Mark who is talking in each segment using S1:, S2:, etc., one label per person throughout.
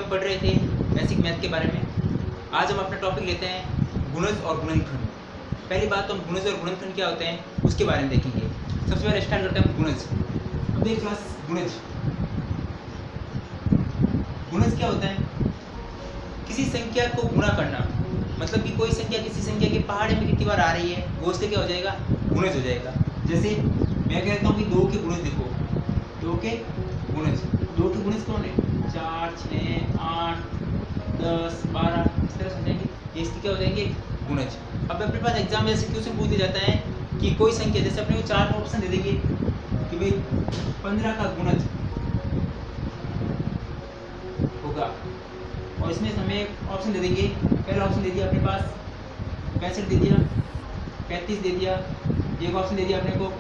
S1: हम पढ़ रहे थे बेसिक मैथ के बारे में। आज हम अपना टॉपिक लेते हैं गुणज और गुणनखंड। पहली बात तो हम गुणज और गुणनखंड क्या होते हैं उसके बारे में देखेंगे। सबसे पहले स्टार्ट करते हैं गुणज। अब देख क्लास गुणज। गुणज क्या होता है? किसी संख्या को गुणा करना, मतलब कि कोई संख्या किसी संख्या के पहाड़े में कितनी बार आ रही है वो उससे क्या हो जाएगा, गुणज हो जाएगा। जैसे मैं कहता हूँ कि 2 के गुणज देखो, 2 के गुणज, 2 के गुणज कौन है? 4, 6, 8, 10, 12 इस तरह से हो जाएंगे, ये इसकी क्या हो जाएंगे, गुणज। अब अपने पास एग्जाम में जैसे क्वेश्चन पूछ दिया जाता है कि कोई संख्या, जैसे अपने को 4 ऑप्शन दे देंगे कि भाई 15 का गुणज होगा, और इसमें हमें ऑप्शन दे देंगे। पहला ऑप्शन दे दिया अपने पास 65 दे दिया, 35 दे दिया, एक ऑप्शन दे दिया अपने को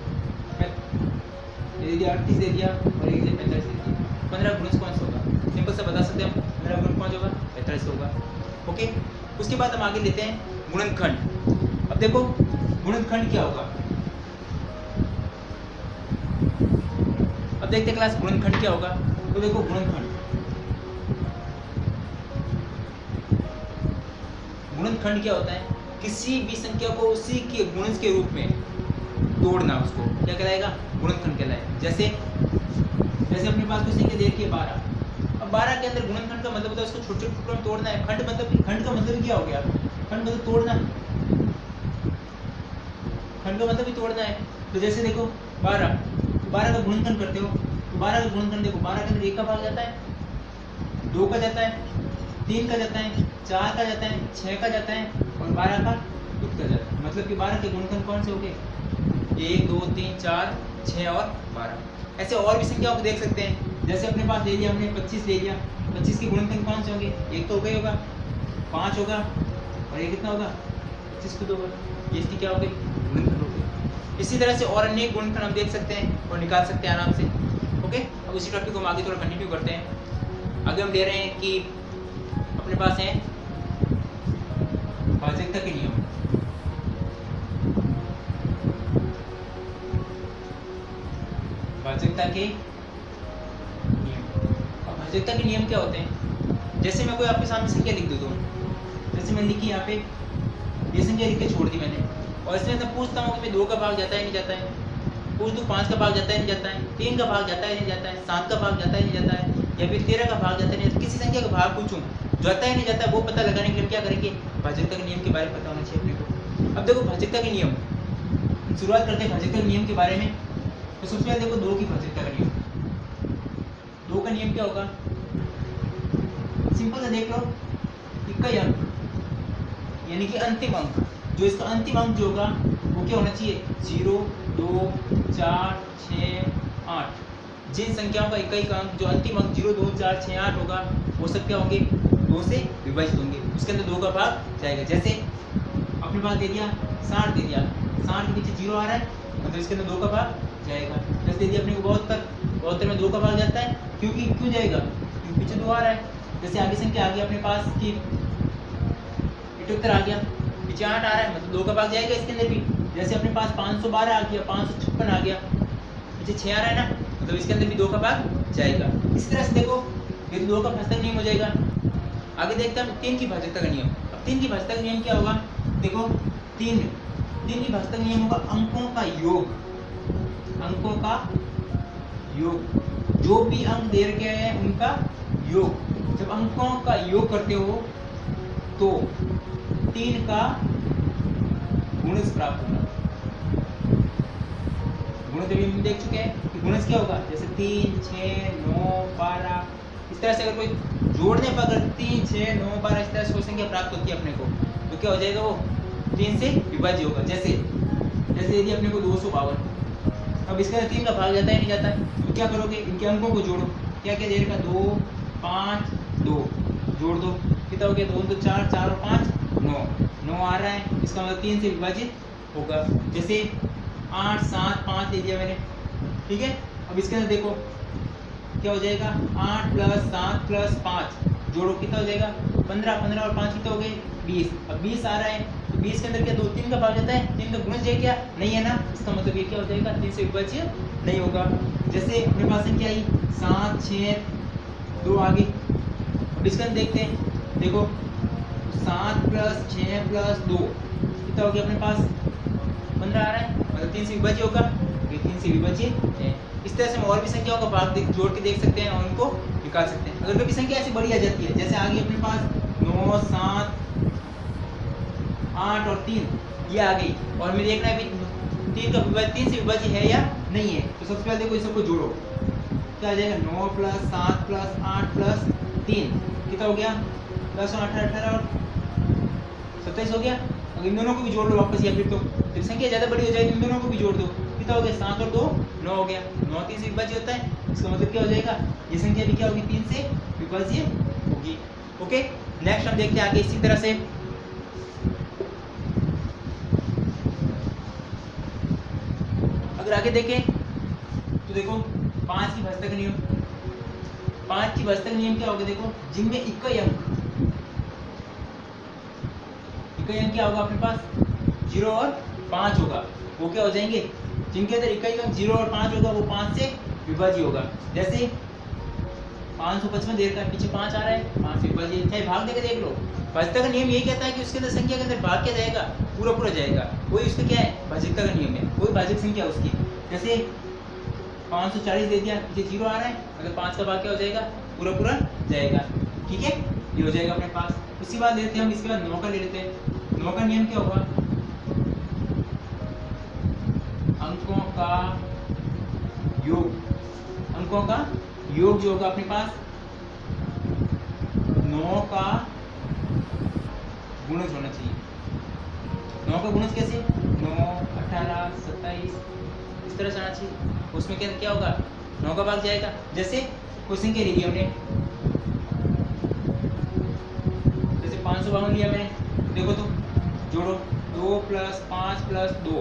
S1: दे दिया 38 दे दिया, और एक 45 दे दिया। 15 गुणज कौन सा होगा? सिंपल सा बता सकते हैं हम, 15 गुणज कौन सा होगा? 45 होगा। ओके, उसके बाद हम आगे लेते हैं गुणनखंड। अब देखो गुणनखंड क्या होगा, अब देखते हैं क्लास गुणनखंड क्या होगा। तो देखो गुणनखंड, गुणनखंड क्या होता है? किसी भी संख्या को उसी के गुणज के रूप में तोड़ना, उसको क्या कहलाएगा? गुणनखंड कहलाएगा। जैसे अपने पास कोई संख्या दे रखी है 12। अब 12 के अंदर गुणनखंड का मतलब होता है उसको छोटे छोटे टुकड़ों में तोड़ना है। खंड का मतलब क्या हो गया? खंड मतलब तोड़ना, खंड का मतलब ही तोड़ना है। तो जैसे देखो 12, तो 12 का गुणनखंड करते हो, तो 12 का गुणनखंड देखो, 12 के अंदर 1 का भाग जाता है, 2 का जाता है, 3 का जाता है, 4 का जाता है, 6 का जाता है, और 12 का खुद का जाता है। मतलब कि 12 के गुणनखंड कौन से हो गए? 1, 2, 3, 4, 6 और 12। ऐसे और भी संख्याओं को देख सकते हैं। जैसे अपने पास ले लिया हमने 25 ले लिया, 25 के गुणनखंड कौन से होंगे? एक तो हो गई होगा, 5 होगा, और ये कितना होगा? 25 खुद होगा। ये इसकी क्या हो गई? गुणनखंड हो गई। इसी तरह से और अन्य गुणनखंड हम देख सकते हैं और निकाल सकते हैं आराम से। ओके, अब उसी टॉपिक को हम आगे थोड़ा कंटिन्यू करते हैं। आगे हम ले रहे हैं कि अपने पास है भाज्यता के नियम। भाज्यता के नियम। अब भाज्यता के नियम क्या होते हैं? जैसे मैं कोई आपके सामने संख्या लिख देता हूँ, जैसे मैंने लिखी यहाँ पे, ये संख्या लिख के छोड़ दी मैंने, और इसमें मैं पूछता हूँ कि 2 का भाग जाता है नहीं जाता है, पूछ दूँ 5 का भाग जाता है नहीं जाता है, 3 का भाग जाता है नहीं जाता है, 7 का भाग जाता है नहीं जाता है, या फिर 13 का भाग जाता है नहीं जाता है। किसी संख्या का भाग पूछूं जाता है नहीं जाता है, वो पता लगाने के लिए क्या करेंगे? भाज्यता के नियम के बारे में पता होना चाहिए अपने को। अब देखो भाज्यता के नियम, शुरुआत करते हैं भाज्यता के नियम के बारे में। तो सबसे पहले देखो 2 की भाज्यता का नियम। 2 का नियम क्या होगा? सिंपल सा देख लो, इक्का अंक यानी कि अंतिम अंक, जो इसका अंतिम अंक जो होगा वो क्या होना चाहिए? 0, 2, 4, 6, 8। जिन संख्याओं का इकाई का अंक जो अंतिम अंक 0, 2, 4, 6, 8 होगा वो सब क्या होंगे? 2 से विभाजित होंगे, उसके अंदर 2 का भाग जाएगा। जैसे अपने पास दे दिया 60 दे दिया, 60 के पीछे 0 आ रहा है, मतलब इसके अंदर 2 का भाग जाएगा। जैसे दे दिया अपने को 72 में 2 का भाग जाता है, क्योंकि क्यों जाएगा? क्योंकि पीछे 2 आ रहा है। जैसे आगे संख्या आ गई अपने पास कि 78 आ गया, पीछे 8 आ रहा है, मतलब 2 का भाग जाएगा इसके अंदर भी। जैसे अपने पास 512 आ गया, 556 आ गया, पीछे 6 आ रहा है ना, मतलब इसके अंदर भी 2 का भाग जाएगा। इस तरह से देखो ये 2 का भाज्यता का नियम हो जाएगा। आगे देखते हैं 3 की भाज्यता का नियम। अब 3 की भाज्यता का नियम क्या होगा? देखो 3 की भाज्यता का नियम होगा अंकों का योग, अंकों का योग, जो भी अंक दे रखे हैं उनका योग। जब अंकों का योग करते हो तो 3 का गुणज प्राप्त होगा। गुणज अभी हम देख चुके हैं कि गुणज क्या होगा, जैसे 3, 6, 9, 12। इस तरह से अगर कोई जोड़ने पर अगर 3, 6, 9, 12 इस तरह से कोई संख्या प्राप्त होती है अपने को, तो क्या हो जाएगा? वो 3 से विभाज्य होगा। जैसे यदि अपने को 252, अब इसके अंदर 3 का भाग जाता है नहीं जाता है, तो क्या करोगे? इनके अंकों को जोड़ो। क्या क्या दे रखा? 2, 5, 2 जोड़ दो, कितना हो गया? 2, 2, 4, 4 और 5 9 आ रहा है, इसका मतलब 3 से विभाजित होगा। जैसे 8, 7, 5 ले लिया मैंने, ठीक है। अब इसके अंदर देखो क्या हो जाएगा? 8 + 7 + 5 जोड़ो, कितना हो जाएगा? 15, 15 और 5 कितना हो गए? 20। अब 20 आ रहा है, तो 20 के अंदर क्या 2, 3 का भाग जाता है? 3 का गुणज है क्या? नहीं है ना, इसका मतलब ये क्या हो जाएगा? 3 से विभाज्य नहीं होगा। जैसे अपने पास क्या आई? 7, 6, 2 आ गई, अब इसका देखते हैं, देखो 7 + 6 + 2 कितना हो गया अपने पास 15 आ रहा है, मतलब 3 से विभाज्य होगा, ये 3 से विभाज्य है। इस तरह से हम और भी संख्याओं का भाग जोड़ के देख सकते हैं और उनको निकाल सकते हैं। अगर कभी संख्या ऐसी बड़ी आ जाती है, जैसे आ गई अपने पास 9, 7, 8 और 3 ये आ गई, और हमें देखना है 3 से विभाज्य है या नहीं है, तो सबसे पहले देखो इन सबको जोड़ो, क्या आ जाएगा 9 + 7 + 8 + 3 कितना हो गया 10 और 18 और 27 हो गया। अगर इन दोनों को भी जोड़ लो वापस, या फिर तो जब संख्या ज़्यादा बड़ी हो जाए तो इन दोनों को भी जोड़ दो, कितना हो गया 7 और 2 9 हो गया। 9 3 से विभाज्य होता है, इसका मतलब क्या हो जाएगा, ये संख्या भी क्या होगी 3 से विभाज्य होगी। ओके, नेक्स्ट हम देखते हैं आगे इसी तरह से। अगर आगे देखें तो देखो 5 की भाज्यता का नियम, 5 की भाज्यता का नियम क्या होगा, देखो जिनमें इकाई अंक क्या होगा अपने पास 0 और 5 होगा, वो क्या हो जाएंगे, जिनके अंदर इकाई अंक 0 और 5 होगा वो 5 से विभाज्य होगा। जैसे 555 देर का पीछे 5 आ रहा है, 5 से विभाज्य, चाहे भाग देकर देख लो। भाज्यता का नियम यही कहता है कि उसके अंदर संख्या के अंदर भाग क्या जाएगा, पूरा जाएगा, वही उसका क्या है भाज्यता का नियम है, वही भाजक संख्या उसकी। जैसे 540 दे दिया, पीछे 0 आ रहा है, मतलब 5 का भाग क्या हो जाएगा, पूरा जाएगा। ठीक है, ये हो जाएगा अपने पास। उसी बात लेते हैं हम, इसके बाद 9 का ले लेते हैं। 9 का नियम क्या होगा, अंकों का योग, अंकों का योग जो होगा अपने पास 9 का गुणज होना चाहिए। 9 का गुणज कैसे, 9 18 27 इस तरह से आना चाहिए। उसमें क्या होगा 9 का भाग जाएगा। जैसे कोई संख्या ली हमने, जैसे 552 लिया मैंने, देखो तो जोड़ो 2 + 5 + 2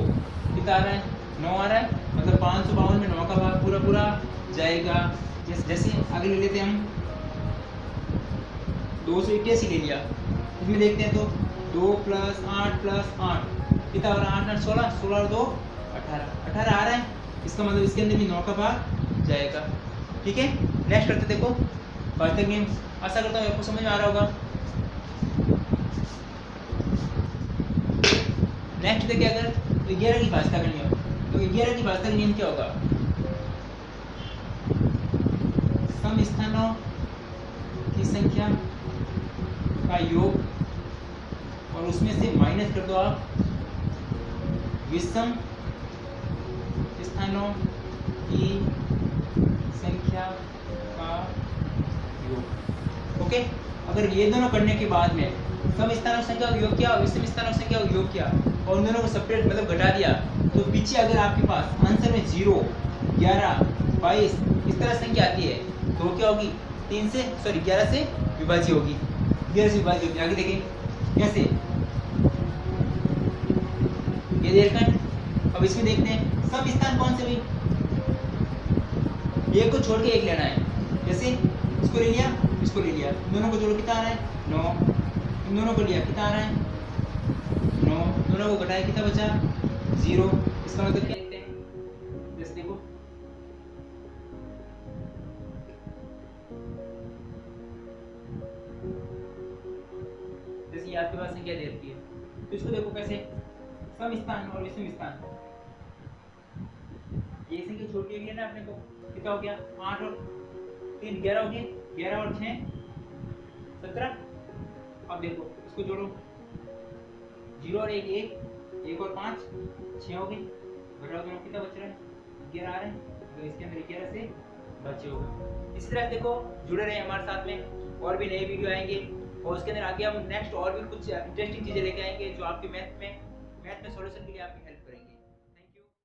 S1: कितना आ रहा है 9 आ रहा है, मतलब 552 में 9 का भाग पूरा जाएगा। जैसे आगे ले लेते हैं हम 281 ले लिया, इसमें देखते हैं तो 2 + 8 + 8 कितना हो रहा है 8 8 16 16 और 2 18 आ रहा है, इसका मतलब इसके अंदर भी 9 का भाग जाएगा। ठीक है, नेक्स्ट करते देखो भाज्यता नियम, आशा करता हूँ आपको समझ में आ रहा होगा। नेक्स्ट देखिए अगर 11 की भाज्यता का नियम, तो 11 की भाज्यता का नियम क्या होगा, सम स्थानों की संख्या का योग और उसमें से माइनस कर दो आप विषम स्थानों की संख्या का योग। ओके, अगर ये दोनों करने के बाद में सम स्थानों की संख्या का योग किया और विषम स्थानों की संख्या का योग किया और उन दोनों को सेपरेट मतलब घटा दिया, तो पीछे अगर आपके पास आंसर में 0 11 22 इस तरह संख्या आती है तो क्या होगी 11 से विभाज्य होगी, 11 से विभाज्य होगी। आगे देखें कैसे, ये देखना है। अब इसमें देखते हैं सब स्थान कौन से, भाई एक को छोड़ के एक लेना है। जैसे इसको ले लिया, इसको ले लिया, दोनों को जोड़ो कितना आ रहा है 9, इन दोनों को लिया कितना आ रहा है 9, दोनों को घटाया कितना बचा 0, इसका मतलब क्या लिखते हैं, जैसे देखो जैसे आपके पास संख्या दे रखी है, तो इसको देखो कैसे सम स्थान और विषम स्थान, ये संख्या छोटी हो गई ना अपने को, कितना हो गया 8 और 3 11 हो गए, 11 और 6 17। अब देखो इसको जोड़ो 0 और 1 1 और 5 6 हो गई, घटाओ दोनों कितना बच रहा है 11 आ रहा है, तो इसके अंदर 11 से बचे होगा। इसी तरह देखो जुड़े रहे हमारे साथ में, और भी नए वीडियो आएंगे और उसके अंदर आगे हम नेक्स्ट और भी कुछ इंटरेस्टिंग चीजें लेके आएंगे जो आपके मैथ में सॉल्यूशन के लिए आपकी हेल्प